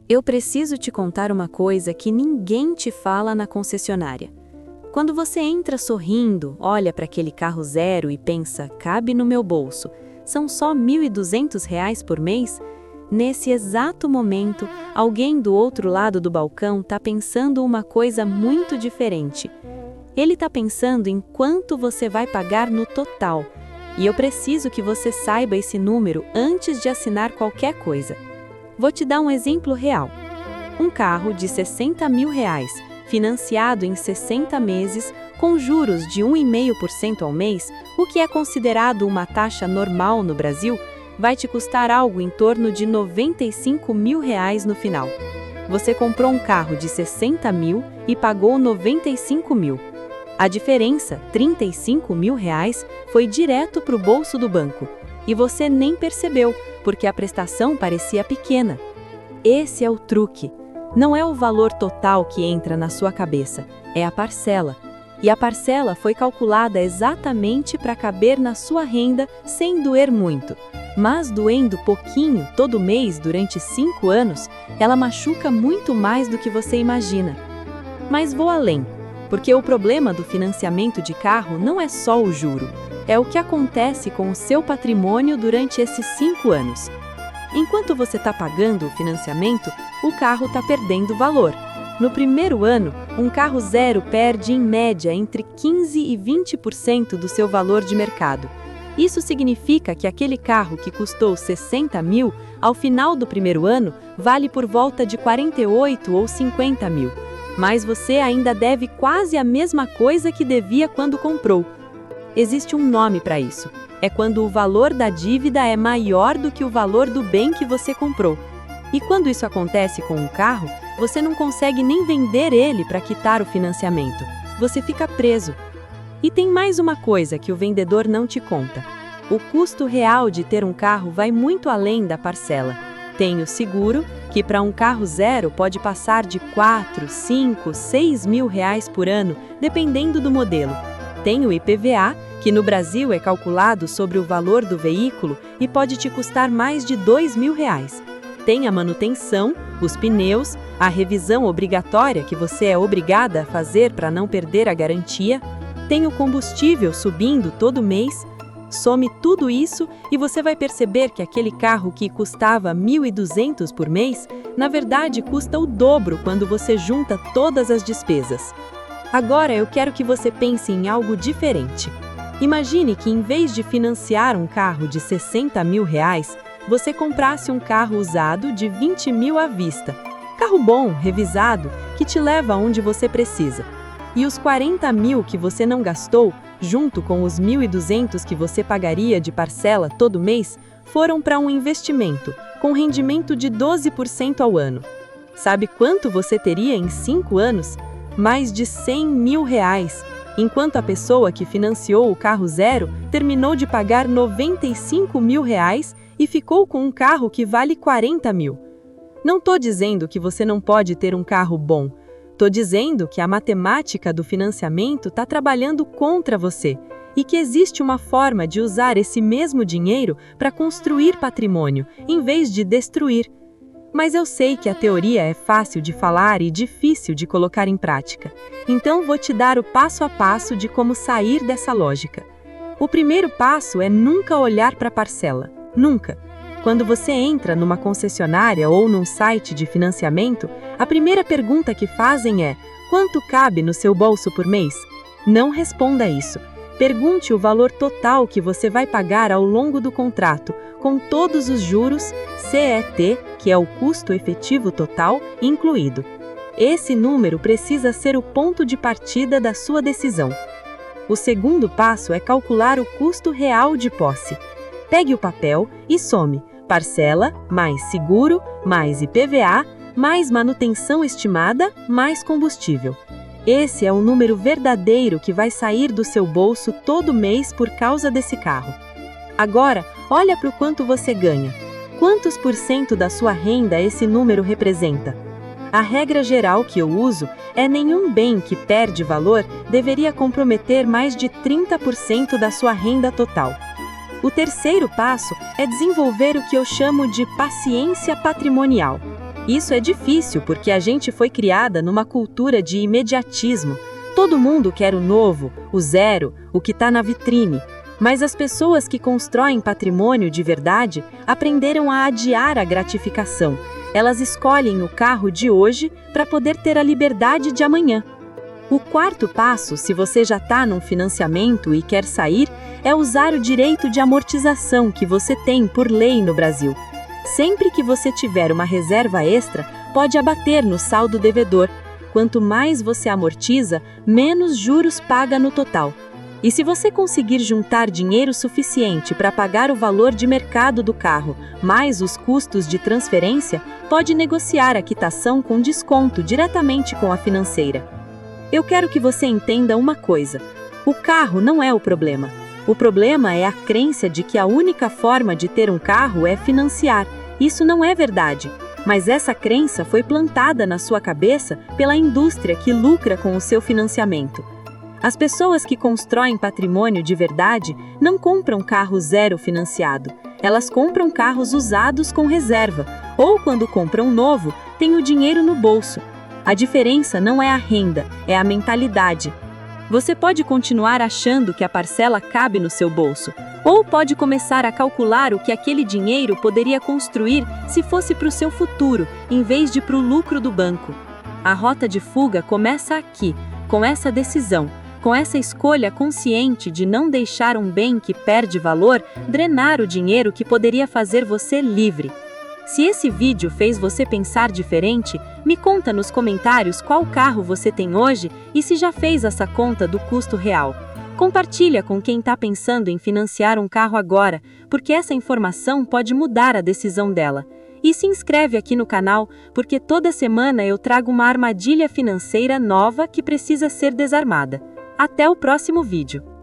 Eu preciso te contar uma coisa que ninguém te fala na concessionária. Quando você entra sorrindo, olha para aquele carro zero e pensa, cabe no meu bolso, são só R$ 1.200 por mês? Nesse exato momento, alguém do outro lado do balcão está pensando uma coisa muito diferente. Ele está pensando em quanto você vai pagar no total. E eu preciso que você saiba esse número antes de assinar qualquer coisa. Vou te dar um exemplo real. Um carro de R$ 60 mil, financiado em 60 meses, com juros de 1,5% ao mês, o que é considerado uma taxa normal no Brasil, vai te custar algo em torno de R$ 95 mil no final. Você comprou um carro de 60 mil e pagou 95 mil. A diferença, R$ 35 mil, foi direto para o bolso do banco. E você nem percebeu, porque a prestação parecia pequena. Esse é o truque. Não é o valor total que entra na sua cabeça, é a parcela. E a parcela foi calculada exatamente para caber na sua renda sem doer muito. Mas doendo pouquinho todo mês durante 5 anos, ela machuca muito mais do que você imagina. Mas vou além, porque o problema do financiamento de carro não é só o juro, é o que acontece com o seu patrimônio durante esses 5 anos. Enquanto você está pagando o financiamento, o carro está perdendo valor. No primeiro ano, um carro zero perde em média entre 15% e 20% do seu valor de mercado. Isso significa que aquele carro que custou 60 mil, ao final do primeiro ano, vale por volta de 48 ou 50 mil. Mas você ainda deve quase a mesma coisa que devia quando comprou. Existe um nome para isso. É quando o valor da dívida é maior do que o valor do bem que você comprou. E quando isso acontece com um carro, você não consegue nem vender ele para quitar o financiamento. Você fica preso. E tem mais uma coisa que o vendedor não te conta. O custo real de ter um carro vai muito além da parcela. Tem o seguro, que para um carro zero pode passar de 4, 5, 6 mil reais por ano, dependendo do modelo. Tem o IPVA, que no Brasil é calculado sobre o valor do veículo e pode te custar mais de 2 mil reais. Tem a manutenção, os pneus, a revisão obrigatória que você é obrigada a fazer para não perder a garantia. Tem o combustível subindo todo mês. Some tudo isso e você vai perceber que aquele carro que custava R$ 1.200 por mês, na verdade custa o dobro quando você junta todas as despesas. Agora eu quero que você pense em algo diferente. Imagine que em vez de financiar um carro de 60 mil reais, você comprasse um carro usado de 20 mil à vista. Carro bom, revisado, que te leva aonde você precisa. E os 40 mil que você não gastou, junto com os 1.200 que você pagaria de parcela todo mês, foram para um investimento, com rendimento de 12% ao ano. Sabe quanto você teria em 5 anos? Mais de 100 mil reais, enquanto a pessoa que financiou o carro zero terminou de pagar 95 mil reais e ficou com um carro que vale 40 mil. Não estou dizendo que você não pode ter um carro bom. Estou dizendo que a matemática do financiamento está trabalhando contra você e que existe uma forma de usar esse mesmo dinheiro para construir patrimônio, em vez de destruir. Mas eu sei que a teoria é fácil de falar e difícil de colocar em prática. Então vou te dar o passo a passo de como sair dessa lógica. O primeiro passo é nunca olhar para a parcela. Nunca. Quando você entra numa concessionária ou num site de financiamento, a primeira pergunta que fazem é: quanto cabe no seu bolso por mês? Não responda isso. Pergunte o valor total que você vai pagar ao longo do contrato, com todos os juros, CET, que é o custo efetivo total, incluído. Esse número precisa ser o ponto de partida da sua decisão. O segundo passo é calcular o custo real de posse. Pegue o papel e some parcela, mais seguro, mais IPVA, mais manutenção estimada, mais combustível. Esse é o número verdadeiro que vai sair do seu bolso todo mês por causa desse carro. Agora, olha para o quanto você ganha. Quantos por cento da sua renda esse número representa? A regra geral que eu uso é nenhum bem que perde valor deveria comprometer mais de 30% da sua renda total. O terceiro passo é desenvolver o que eu chamo de paciência patrimonial. Isso é difícil porque a gente foi criada numa cultura de imediatismo. Todo mundo quer o novo, o zero, o que está na vitrine. Mas as pessoas que constroem patrimônio de verdade aprenderam a adiar a gratificação. Elas escolhem o carro de hoje para poder ter a liberdade de amanhã. O quarto passo, se você já está num financiamento e quer sair, é usar o direito de amortização que você tem por lei no Brasil. Sempre que você tiver uma reserva extra, pode abater no saldo devedor. Quanto mais você amortiza, menos juros paga no total. E se você conseguir juntar dinheiro suficiente para pagar o valor de mercado do carro, mais os custos de transferência, pode negociar a quitação com desconto diretamente com a financeira. Eu quero que você entenda uma coisa: o carro não é o problema. O problema é a crença de que a única forma de ter um carro é financiar. Isso não é verdade, mas essa crença foi plantada na sua cabeça pela indústria que lucra com o seu financiamento. As pessoas que constroem patrimônio de verdade não compram carro zero financiado. Elas compram carros usados com reserva, ou quando compram novo, têm o dinheiro no bolso. A diferença não é a renda, é a mentalidade. Você pode continuar achando que a parcela cabe no seu bolso, ou pode começar a calcular o que aquele dinheiro poderia construir se fosse para o seu futuro, em vez de para o lucro do banco. A rota de fuga começa aqui, com essa decisão, com essa escolha consciente de não deixar um bem que perde valor drenar o dinheiro que poderia fazer você livre. Se esse vídeo fez você pensar diferente, me conta nos comentários qual carro você tem hoje e se já fez essa conta do custo real. Compartilha com quem está pensando em financiar um carro agora, porque essa informação pode mudar a decisão dela. E se inscreve aqui no canal, porque toda semana eu trago uma armadilha financeira nova que precisa ser desarmada. Até o próximo vídeo!